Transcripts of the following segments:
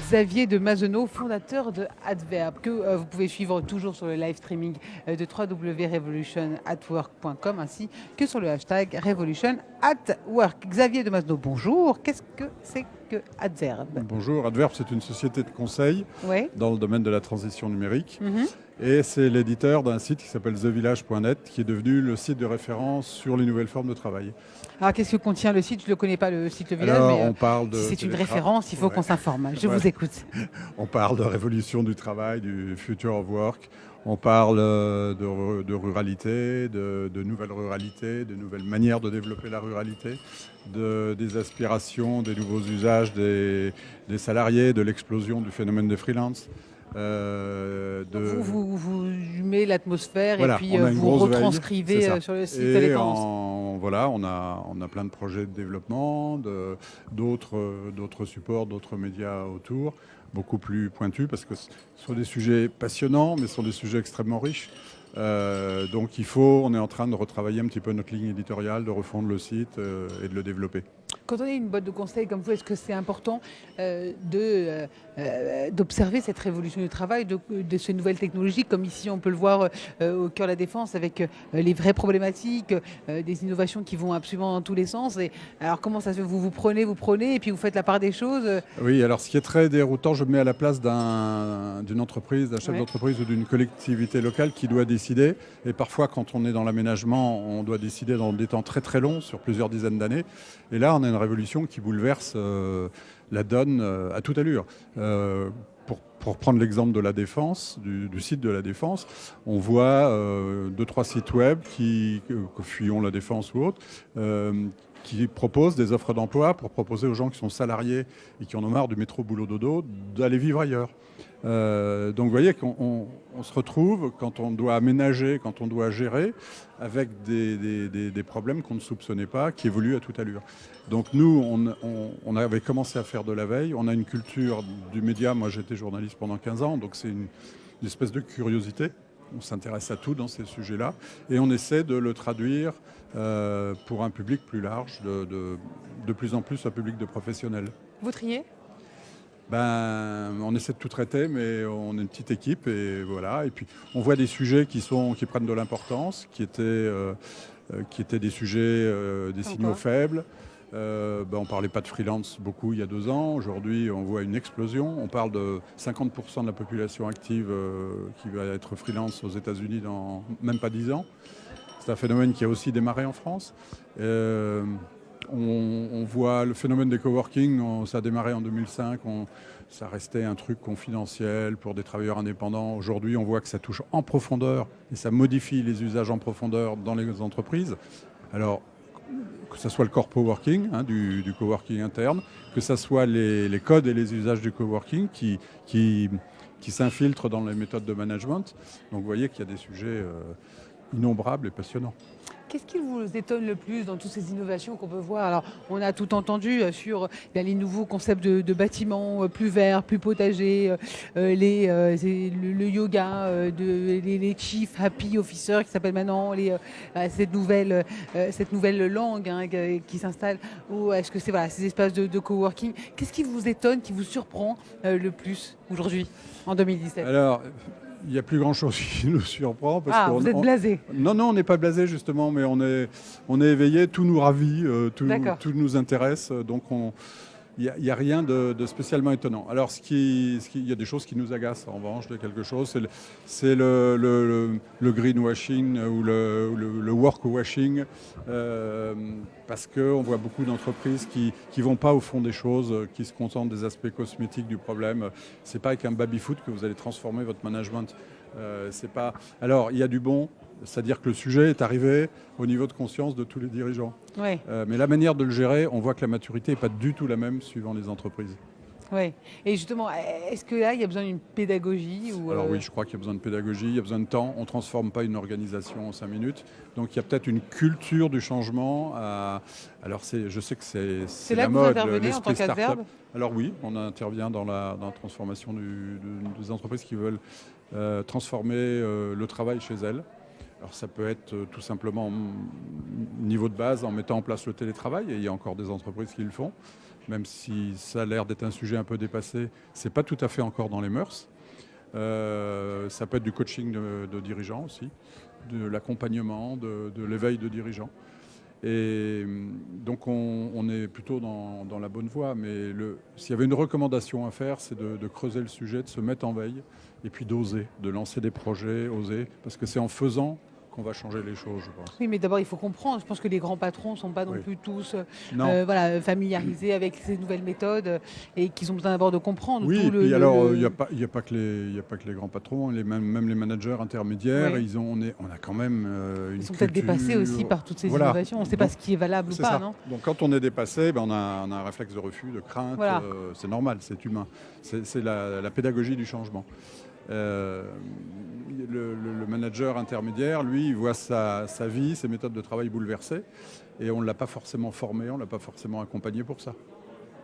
Xavier de Mazenot, fondateur de Adverb, que vous pouvez suivre toujours sur le live streaming de www.revolutionatwork.com ainsi que sur le hashtag revolutionatwork. Xavier de Mazenot, bonjour. Qu'est-ce que c'est que Adverb? Bonjour, Adverb, c'est une société de conseil Ouais. dans le domaine de la transition numérique. Mhm. Et c'est l'éditeur d'un site qui s'appelle thevillage.net, qui est devenu le site de référence sur les nouvelles formes de travail. Alors, qu'est-ce que contient le site? Je ne le connais pas, le site Le Village, Alors, mais on parle de si c'est une télétra- référence, il faut qu'on s'informe. Je vous écoute. On parle de révolution du travail, du future of work. On parle de ruralité, de nouvelles ruralités, de nouvelles manières de développer la ruralité, des aspirations, des nouveaux usages des salariés, de l'explosion du phénomène de freelance. Vous mettez l'atmosphère et Voilà, puis on a une vous grosse veille, c'est retranscrivez ça. sur le site Et les tendances. voilà, on a plein de projets de développement, d'autres supports, d'autres médias autour, beaucoup plus pointus, parce que ce sont des sujets passionnants, mais ce sont des sujets extrêmement riches. Donc on est en train de retravailler un petit peu notre ligne éditoriale, de refondre le site et de le développer. Quand on est une boîte de conseil comme vous, est-ce que c'est important d'observer cette révolution du travail, de ces nouvelles technologies, comme ici on peut le voir au cœur de la défense, avec les vraies problématiques, des innovations qui vont absolument dans tous les sens. Et alors comment ça se fait? Vous prenez, et puis vous faites la part des choses. Oui, alors ce qui est très déroutant, je me mets à la place d'une entreprise, d'un chef Ouais. d'entreprise ou d'une collectivité locale qui doit décider. Et parfois, quand on est dans l'aménagement, on doit décider dans des temps très très longs, sur plusieurs dizaines d'années. Et là, on a une révolution qui bouleverse la donne à toute allure. Pour prendre l'exemple de la Défense, du site de la Défense, on voit 2-3 sites web que fuyons la Défense ou autres, qui proposent des offres d'emploi pour proposer aux gens qui sont salariés et qui en ont marre du métro boulot dodo d'aller vivre ailleurs. Donc vous voyez qu'on se retrouve quand on doit aménager, quand on doit gérer, avec des problèmes qu'on ne soupçonnait pas, qui évoluent à toute allure. Donc nous, on avait commencé à faire de la veille, on a une culture du média, moi j'étais journaliste pendant 15 ans, donc c'est une espèce de curiosité. On s'intéresse à tout dans ces sujets-là et on essaie de le traduire pour un public plus large, de plus en plus un public de professionnels. Vous triez? On essaie de tout traiter, mais on est une petite équipe et voilà. Et puis on voit des sujets qui prennent de l'importance, qui étaient des sujets, des signaux faibles. On ne parlait pas de freelance beaucoup il y a 2 ans. Aujourd'hui, on voit une explosion. On parle de 50% de la population active qui va être freelance aux États-Unis dans même pas 10 ans. C'est un phénomène qui a aussi démarré en France. On voit le phénomène des coworking, ça a démarré en 2005, ça restait un truc confidentiel pour des travailleurs indépendants. Aujourd'hui, on voit que ça touche en profondeur et ça modifie les usages en profondeur dans les entreprises. Alors, que ce soit le corpo working, du coworking interne, que ce soit les codes et les usages du coworking qui s'infiltrent dans les méthodes de management. Donc vous voyez qu'il y a des sujets innombrables et passionnants. Qu'est-ce qui vous étonne le plus dans toutes ces innovations qu'on peut voir? Alors, on a tout entendu sur les nouveaux concepts de bâtiments plus verts, plus potagers, le yoga, les Chief Happy Officers qui s'appellent maintenant cette nouvelle langue qui s'installe. Ou est-ce que c'est ces espaces de coworking? Qu'est-ce qui vous étonne, qui vous surprend le plus aujourd'hui, en 2017? Alors, il n'y a plus grand-chose qui nous surprend. Parce vous êtes blasé? Non, on n'est pas blasé justement, mais on est éveillé, tout nous ravit, tout nous intéresse. Donc il n'y a rien de spécialement étonnant. Alors il y a des choses qui nous agacent en revanche de quelque chose. C'est le greenwashing ou le workwashing. Parce qu'on voit beaucoup d'entreprises qui ne vont pas au fond des choses, qui se contentent des aspects cosmétiques du problème. Ce n'est pas avec un baby-foot que vous allez transformer votre management. C'est pas... Alors, il y a du bon, c'est-à-dire que le sujet est arrivé au niveau de conscience de tous les dirigeants. Ouais. Mais la manière de le gérer, on voit que la maturité n'est pas du tout la même suivant les entreprises. Oui. Et justement, est-ce que là, il y a besoin d'une pédagogie ou Alors oui, je crois qu'il y a besoin de pédagogie, il y a besoin de temps. On ne transforme pas une organisation en 5 minutes. Donc il y a peut-être une culture du changement. Alors je sais que c'est là la que vous mode, intervenez en tant l'esprit qu'Adverb? start-up. Alors oui, on intervient dans la transformation des entreprises qui veulent transformer le travail chez elles. Alors ça peut être tout simplement niveau de base en mettant en place le télétravail, et il y a encore des entreprises qui le font, même si ça a l'air d'être un sujet un peu dépassé, c'est pas tout à fait encore dans les mœurs. Ça peut être du coaching de dirigeants aussi, de l'accompagnement, de l'éveil de dirigeants. Et donc on est plutôt dans la bonne voie, mais s'il y avait une recommandation à faire, c'est de creuser le sujet, de se mettre en veille et puis d'oser, de lancer des projets, oser, parce que c'est en faisant qu'on va changer les choses, je pense. Oui, mais d'abord, il faut comprendre. Je pense que les grands patrons ne sont pas non Oui. plus tous Non. voilà, familiarisés avec ces nouvelles méthodes et qu'ils ont besoin d'abord de comprendre. Oui, tout et puis alors, il le- n'y a pas que les grands patrons, même les managers intermédiaires, Oui. on a quand même une Ils sont peut-être dépassés culture. aussi par toutes ces Voilà. innovations. On ne sait pas Donc, ce qui est valable ou c'est pas, ça. non? Donc quand on est dépassé, on a un réflexe de refus, de crainte, Voilà. c'est normal, c'est humain. C'est la pédagogie du changement. Le manager intermédiaire, lui, il voit sa vie, ses méthodes de travail bouleversées, et on ne l'a pas forcément formé, on ne l'a pas forcément accompagné pour ça.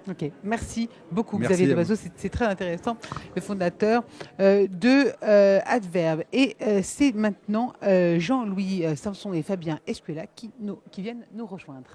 Ok, merci beaucoup Merci Xavier à vous. Devazo, c'est très intéressant, le fondateur de Adverbe. Et c'est maintenant Jean-Louis Samson et Fabien Escuela qui viennent nous rejoindre.